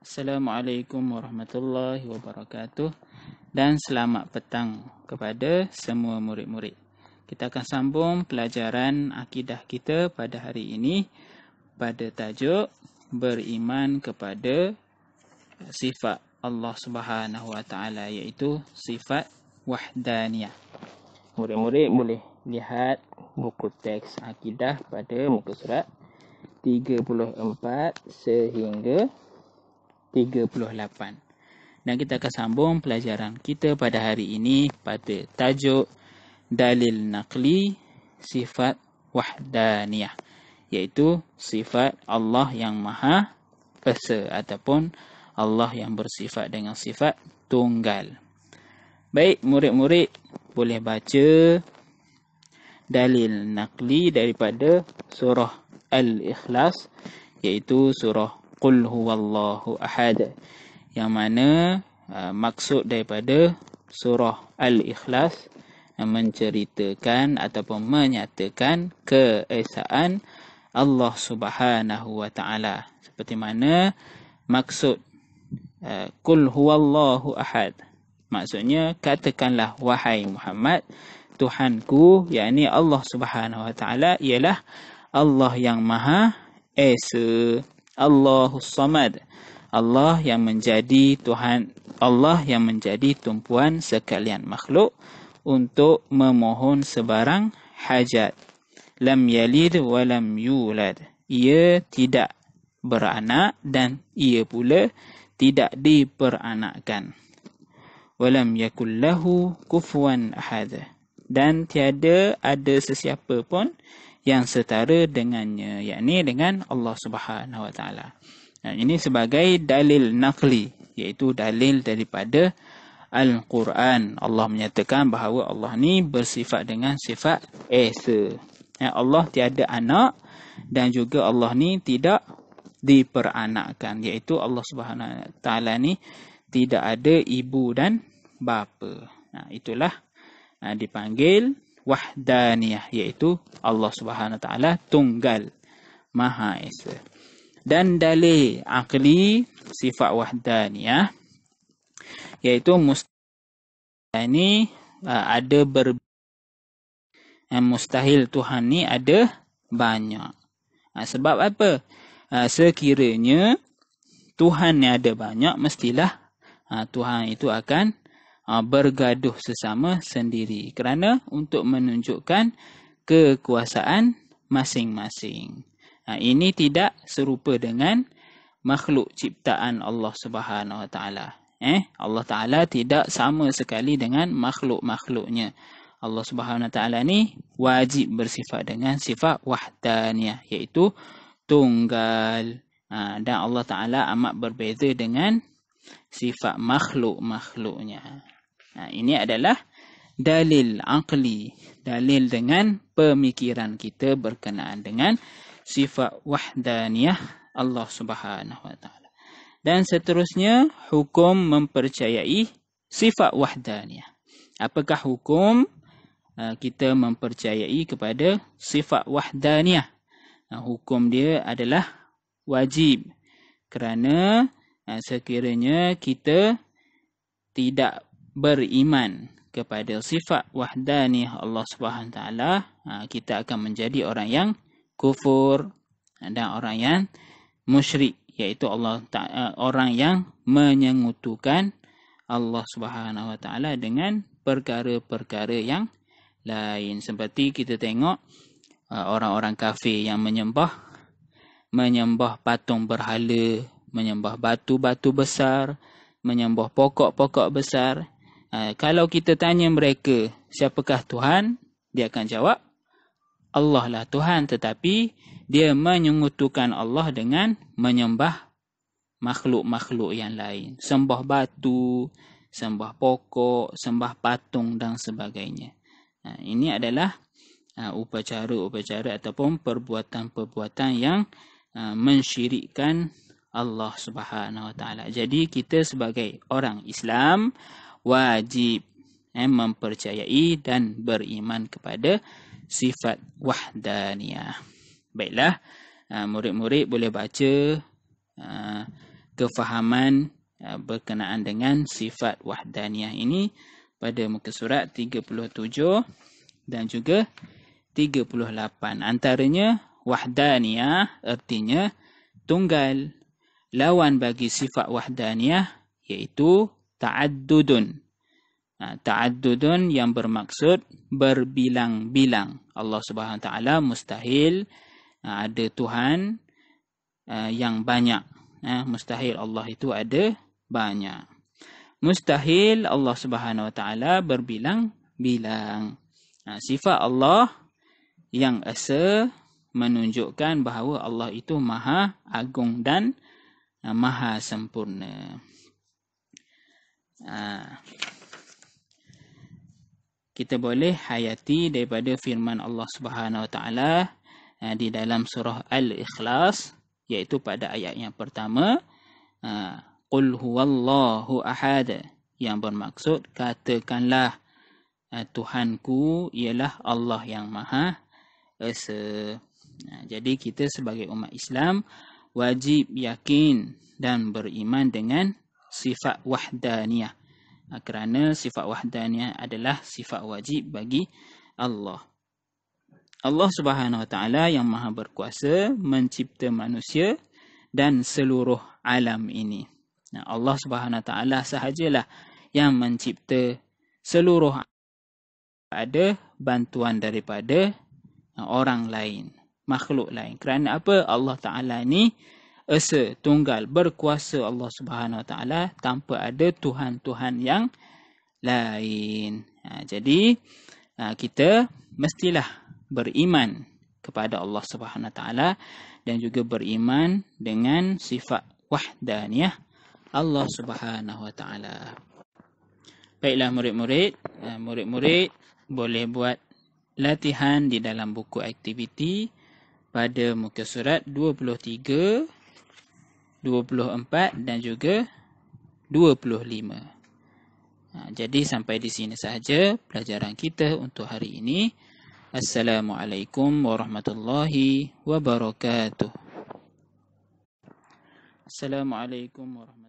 Assalamualaikum warahmatullahi wabarakatuh dan selamat petang kepada semua murid-murid. Kita akan sambung pelajaran akidah kita pada hari ini pada tajuk beriman kepada sifat Allah Subhanahu wa taala, iaitu sifat wahdaniyah. Murid-murid boleh lihat buku teks akidah pada muka surat 34 sehingga 38. Dan kita akan sambung pelajaran kita pada hari ini pada tajuk dalil naqli sifat wahdaniyah, iaitu sifat Allah yang Maha Esa ataupun Allah yang bersifat dengan sifat tunggal. Baik, murid-murid boleh baca dalil naqli daripada surah Al-Ikhlas, iaitu surah Qul huwallahu ahad, yang mana maksud daripada surah Al-Ikhlas menceritakan ataupun menyatakan keesaan Allah Subhanahu wa taala. Seperti mana maksud Qul huwallahu ahad, maksudnya katakanlah wahai Muhammad, Tuhanku yakni Allah Subhanahu wa taala ialah Allah yang Maha Esa, Allahus Samad, Allah yang menjadi Tuhan, Allah yang menjadi tumpuan sekalian makhluk untuk memohon sebarang hajat. Lam yalid wa lam yulad, ia tidak beranak dan ia pula tidak diperanakkan. Walam yakul lahu kufuwan ahad, dan tiada ada sesiapa pun yang setara dengannya, yakni dengan Allah Subhanahu wa taala. Ini sebagai dalil naqli, iaitu dalil daripada Al-Quran. Allah menyatakan bahawa Allah ni bersifat dengan sifat Esa. Allah tiada anak dan juga Allah ni tidak diperanakkan, iaitu Allah Subhanahu wa taala ni tidak ada ibu dan bapa. Itulah dipanggil wahdaniyah, iaitu Allah Subhanahu wa taala tunggal Maha Esa. Dan dalil akli sifat wahdaniyah, iaitu ini ada mustahil Tuhan ni ada banyak. Sebab apa? Sekiranya Tuhan ni ada banyak, mestilah Tuhan itu akan bergaduh sesama sendiri, kerana untuk menunjukkan kekuasaan masing-masing. Ini tidak serupa dengan makhluk ciptaan Allah Subhanahu wa taala. Allah Taala tidak sama sekali dengan makhluk-makhluknya. Allah Subhanahu wa taala ni wajib bersifat dengan sifat wahdaniyah, iaitu tunggal. Dan Allah Taala amat berbeza dengan sifat makhluk-makhluknya. Ini adalah dalil aqli, dalil dengan pemikiran kita berkenaan dengan sifat wahdaniyah Allah Subhanahu wa taala. Dan seterusnya, hukum mempercayai sifat wahdaniyah. Apakah hukum kita mempercayai kepada sifat wahdaniyah? Hukum dia adalah wajib, kerana sekiranya kita tidak beriman kepada sifat wahdaniyah Allah Subhanahu wa taala, kita akan menjadi orang yang kufur dan orang yang musyrik, iaitu orang yang menyekutukan Allah Subhanahu wa taala dengan perkara-perkara yang lain. Seperti kita tengok orang-orang kafir yang menyembah patung berhala, menyembah batu-batu besar, menyembah pokok-pokok besar. Kalau kita tanya mereka, siapakah Tuhan? Dia akan jawab, Allah lah Tuhan, tetapi dia menyekutukan Allah dengan menyembah makhluk-makhluk yang lain. Sembah batu, sembah pokok, sembah patung dan sebagainya. Ini adalah upacara-upacara ataupun perbuatan-perbuatan yang mensyirikkan Allah Subhanahu wa taala. Jadi kita sebagai orang Islam wajib mempercayai dan beriman kepada sifat wahdaniyah. Baiklah, murid-murid boleh baca kefahaman berkenaan dengan sifat wahdaniyah ini pada muka surat 37 dan juga 38. Antaranya wahdaniyah artinya tunggal. Lawan bagi sifat wahdaniyah iaitu ta'addudun. Ta'addudun yang bermaksud berbilang-bilang. Allah Subhanahu Wa Taala mustahil ada Tuhan yang banyak. Mustahil Allah itu ada banyak. Mustahil Allah Subhanahu Wa Taala berbilang-bilang. Sifat Allah yang esa menunjukkan bahawa Allah itu maha agung dan maha sempurna. Kita boleh hayati daripada firman Allah Subhanahu Wa Taala di dalam surah Al-Ikhlas, iaitu pada ayat yang pertama, Qul huwallahu ahad, yang bermaksud katakanlah Tuhanku ialah Allah yang maha esa. Jadi kita sebagai umat Islam wajib yakin dan beriman dengan sifat wahdaniyah. Kerana sifat wahdaniyah adalah sifat wajib bagi Allah. Allah Subhanahu Wa Taala yang maha berkuasa mencipta manusia dan seluruh alam ini. Allah Subhanahu Wa Taala sahajalah yang mencipta seluruh, ada bantuan daripada orang lain, makhluk lain. Kerana apa? Allah Ta'ala ni esa, tunggal, berkuasa Allah Subhanahu Wa Taala tanpa ada Tuhan-Tuhan yang lain. Jadi kita mestilah beriman kepada Allah Subhanahu Wa Taala dan juga beriman dengan sifat wahdaniyah Allah Subhanahu Wa Taala. Baiklah murid-murid boleh buat latihan di dalam buku aktiviti pada muka surat 23, 24 dan juga 25. Jadi sampai di sini sahaja pelajaran kita untuk hari ini. Assalamualaikum warahmatullahi wabarakatuh. Assalamualaikum warahmatullahi wabarakatuh.